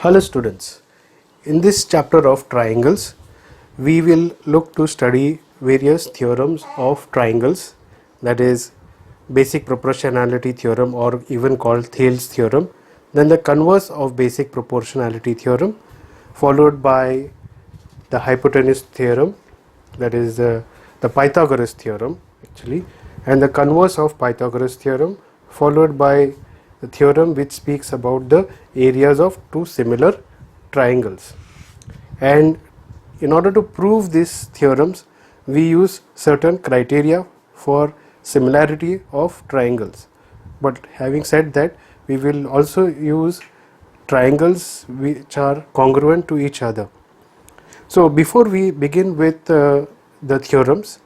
Hello students, in this chapter of triangles, we will look to study various theorems of triangles, that is basic proportionality theorem or even called Thales theorem, then the converse of basic proportionality theorem, followed by the hypotenuse theorem, that is the Pythagoras theorem actually, and the converse of Pythagoras theorem, followed by the theorem which speaks about the areas of two similar triangles. And in order to prove these theorems, we use certain criteria for similarity of triangles. But having said that, we will also use triangles which are congruent to each other. So before we begin with the theorems,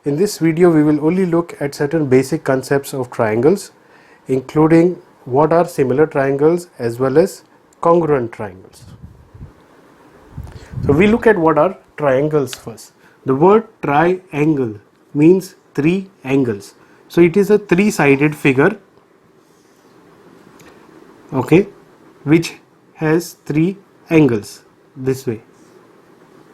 in this video we will only look at certain basic concepts of triangles, including what are similar triangles as well as congruent triangles. So we look at what are triangles first. The word triangle means three angles. So it is a three-sided figure, okay, which has three angles this way.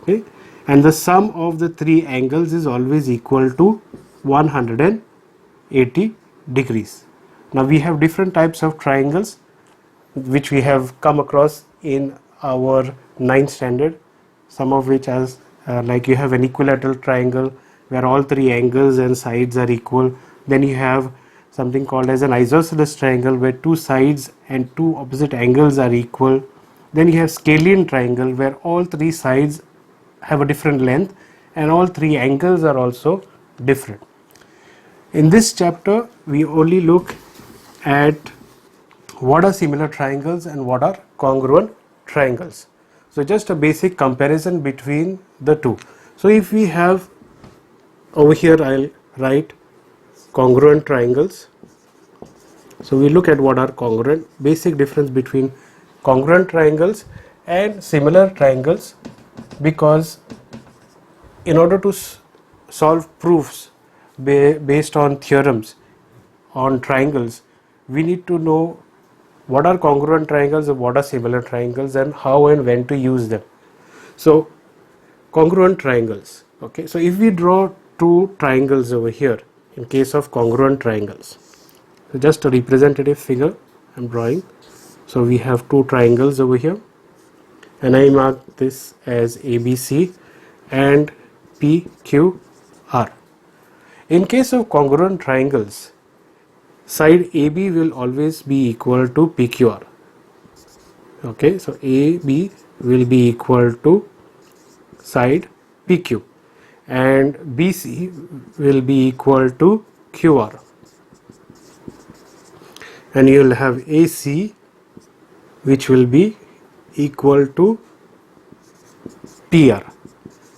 Okay, and the sum of the three angles is always equal to 180 degrees. Now we have different types of triangles which we have come across in our 9th standard, some of which as like you have an equilateral triangle where all three angles and sides are equal. Then you have something called as an isosceles triangle where two sides and two opposite angles are equal. Then you have scalene triangle where all three sides have a different length and all three angles are also different. In this chapter we only look at what are similar triangles and what are congruent triangles. So just a basic comparison between the two. So if we have over here, I'll write congruent triangles. So we look at what are congruent, basic difference between congruent triangles and similar triangles, because in order to solve proofs based on theorems on triangles, we need to know what are congruent triangles and what are similar triangles and how and when to use them. So congruent triangles, okay, so if we draw two triangles over here in case of congruent triangles, so just a representative figure I'm drawing. So we have two triangles over here and I mark this as ABC and PQR. In case of congruent triangles, side AB will always be equal to PQR. Okay, so AB will be equal to side PQ and BC will be equal to QR, and you will have AC which will be equal to TR.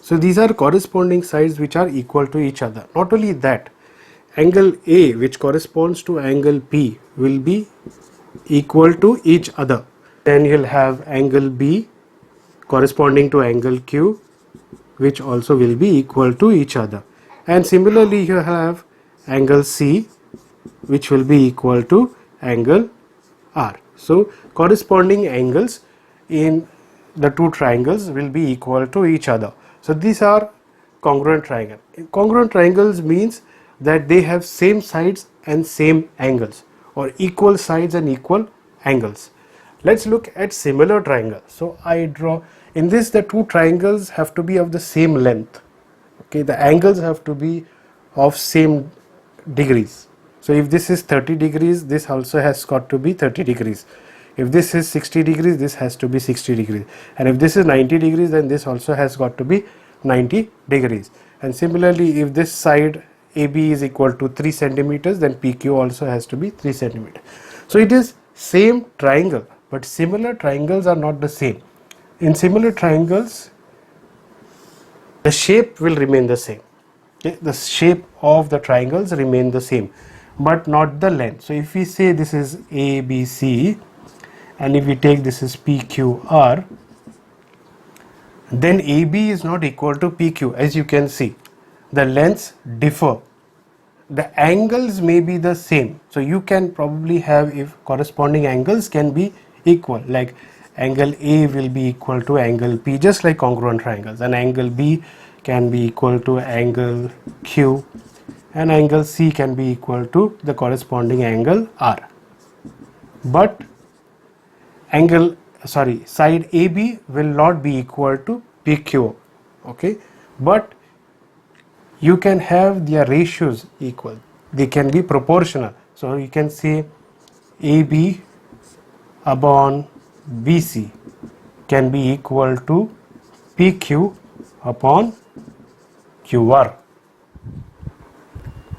So these are corresponding sides which are equal to each other. Not only that, angle A which corresponds to angle P will be equal to each other. Then you'll have angle B corresponding to angle Q which also will be equal to each other. And similarly you have angle C which will be equal to angle R. So corresponding angles in the two triangles will be equal to each other. So these are congruent triangles. Congruent triangles means that they have same sides and same angles, or equal sides and equal angles. Let's look at similar triangles. So I draw in this, the two triangles have to be of the same length. Okay, the angles have to be of same degrees. So if this is 30 degrees, this also has got to be 30 degrees. If this is 60 degrees, this has to be 60 degrees. And if this is 90 degrees, then this also has got to be 90 degrees. And similarly, if this side AB is equal to 3 centimeters, then PQ also has to be 3 centimeters. So it is same triangle, but similar triangles are not the same. In similar triangles, the shape will remain the same. Okay? The shape of the triangles remain the same, but not the length. So if we say this is ABC and if we take this is PQR, then AB is not equal to PQ. As you can see, the lengths differ. The angles may be the same. So you can probably have, if corresponding angles can be equal, like angle A will be equal to angle P, just like congruent triangles, and angle B can be equal to angle Q, and angle C can be equal to the corresponding angle R. But side AB will not be equal to PQ, okay, but you can have their ratios equal, they can be proportional. So you can say AB upon BC can be equal to PQ upon QR.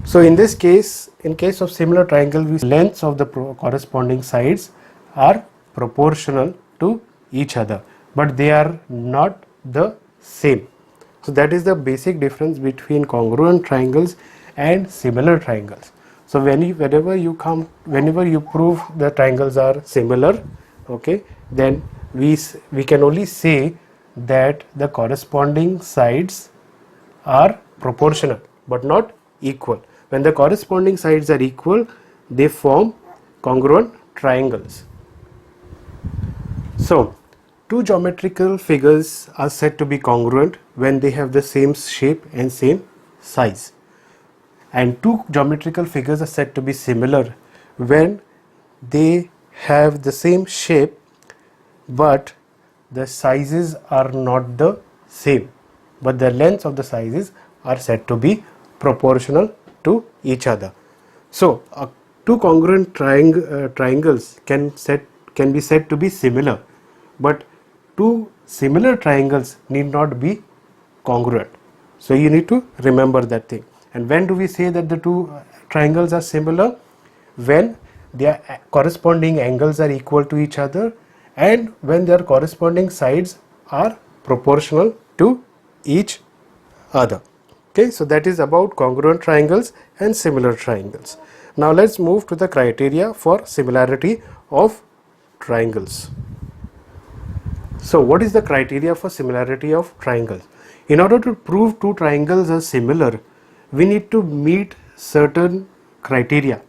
So in this case, in case of similar triangle, lengths of the corresponding sides are proportional to each other, but they are not the same. So that is the basic difference between congruent triangles and similar triangles. So whenever you prove the triangles are similar, okay, then we can only say that the corresponding sides are proportional but not equal. When the corresponding sides are equal, they form congruent triangles. So two geometrical figures are said to be congruent when they have the same shape and same size, and two geometrical figures are said to be similar when they have the same shape but the sizes are not the same, but the lengths of the sizes are said to be proportional to each other. So two congruent triangles can be said to be similar, but two similar triangles need not be congruent. So you need to remember that thing. And when do we say that the two triangles are similar? When their corresponding angles are equal to each other and when their corresponding sides are proportional to each other. Okay, so that is about congruent triangles and similar triangles. Now let's move to the criteria for similarity of triangles. So what is the criteria for similarity of triangles? In order to prove two triangles are similar, we need to meet certain criteria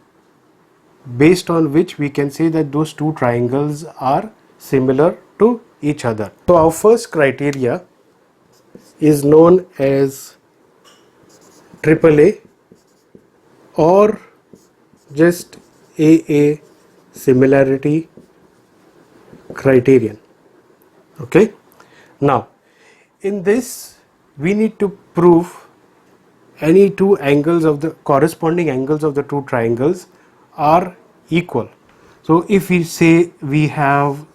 based on which we can say that those two triangles are similar to each other. So our first criteria is known as AAA or just AA similarity criterion. Okay, now in this we need to prove any two angles of the corresponding angles of the two triangles are equal. So if we say we have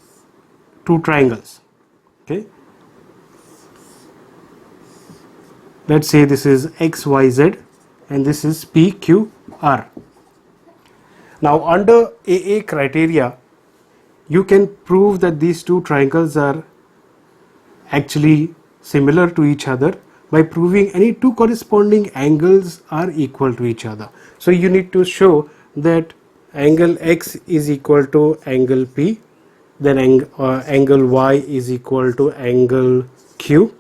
two triangles, okay, let's say this is XYZ and this is PQR. Now under AA criteria, you can prove that these two triangles are actually similar to each other by proving any two corresponding angles are equal to each other. So you need to show that angle X is equal to angle P, then angle Y is equal to angle Q,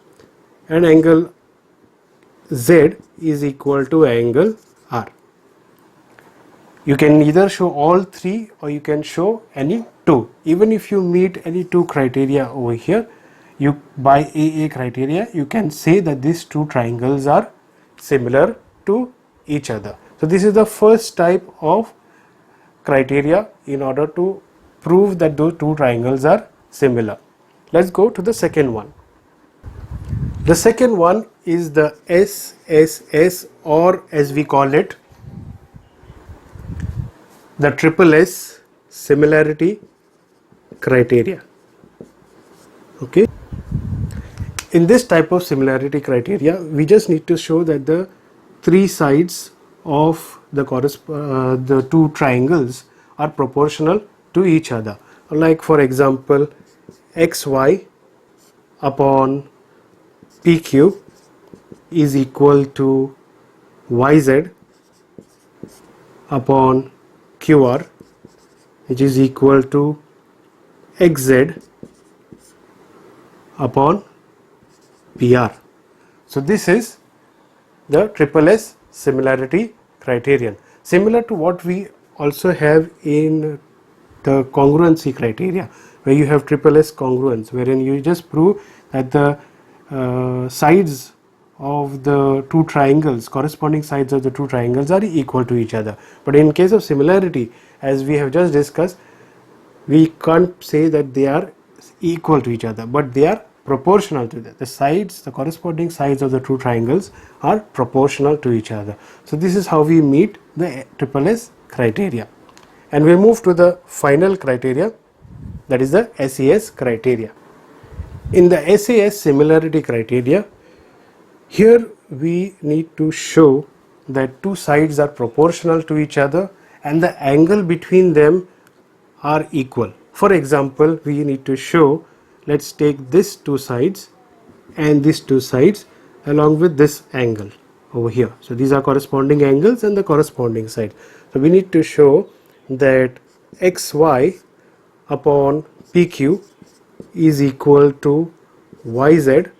and angle Z is equal to angle R. You can either show all three or you can show any two. Even if you meet any two criteria over here, you by AA criteria you can say that these two triangles are similar to each other. So this is the first type of criteria in order to prove that those two triangles are similar. Let's go to the second one. The second one is the SSS, or as we call it, the SSS similarity criteria. Okay, in this type of similarity criteria we just need to show that the three sides of the two triangles are proportional to each other. Like for example, XY upon PQ is equal to YZ upon QR, which is equal to XZ upon PR. So this is the SSS similarity criterion, similar to what we also have in the congruency criteria, where you have triple S congruence, wherein you just prove that the sides of the two triangles, corresponding sides of the two triangles are equal to each other. But in case of similarity, as we have just discussed, we can't say that they are equal to each other, but they are proportional to that. The sides, the corresponding sides of the two triangles are proportional to each other. So this is how we meet the triple S criteria. And we move to the final criteria, that is the SAS criteria. In the SAS similarity criteria, here we need to show that two sides are proportional to each other and the angle between them are equal. For example, we need to show, let's take this two sides and these two sides along with this angle over here. So these are corresponding angles and the corresponding side. So we need to show that xy upon pq is equal to yz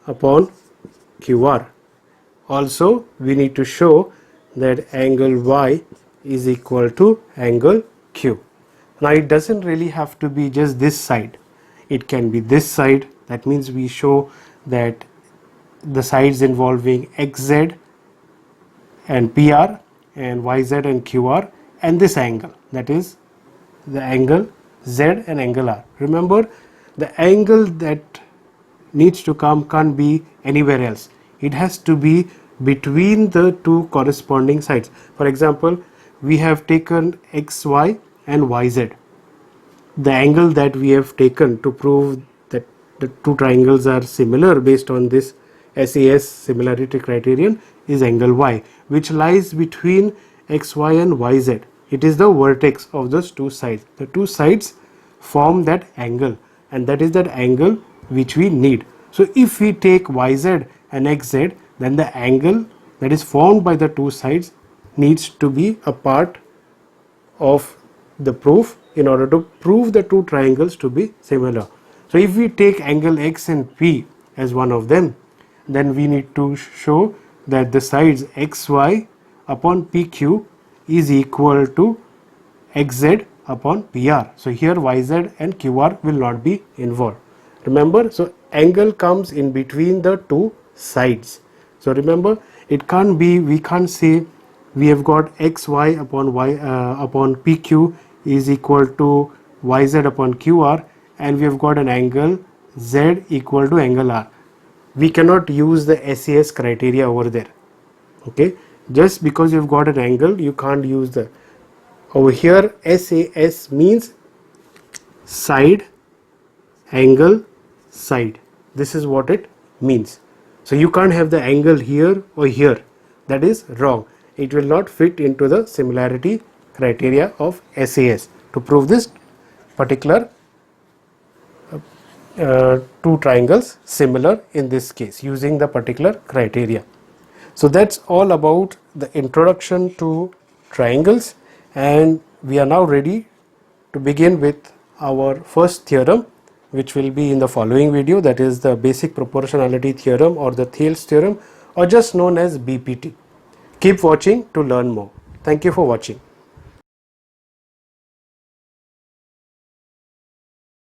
upon qr. Also we need to show that angle y is equal to angle q. Now it doesn't really have to be just this side, it can be this side. That means we show that the sides involving xz and pr and yz and qr and this angle, that is the angle z and angle r. Remember, the angle that needs to come can't be anywhere else, it has to be between the two corresponding sides. For example, we have taken xy and yz. The angle that we have taken to prove that the two triangles are similar based on this SAS similarity criterion is angle y, which lies between xy and yz. It is the vertex of those two sides. The two sides form that angle, and that is that angle which we need. So if we take yz and xz, then the angle that is formed by the two sides needs to be a part of the proof in order to prove the two triangles to be similar. So if we take angle x and p as one of them, then we need to show that the sides xy upon pq is equal to xz upon pr. So here yz and qr will not be involved. Remember, so angle comes in between the two sides. So remember, it can't be, we can't say we have got xy upon y upon pq is equal to yz upon qr and we have got an angle z equal to angle r. We cannot use the SAS criteria over there. Okay, just because you've got an angle, you can't use the, over here SAS means side, angle, side. This is what it means. So you can't have the angle here or here. That is wrong. It will not fit into the similarity criteria of SAS to prove this particular two triangles similar in this case using the particular criteria. So that's all about the introduction to triangles, and we are now ready to begin with our first theorem, which will be in the following video, that is the basic proportionality theorem or the Thales theorem, or just known as BPT. Keep watching to learn more. Thank you for watching.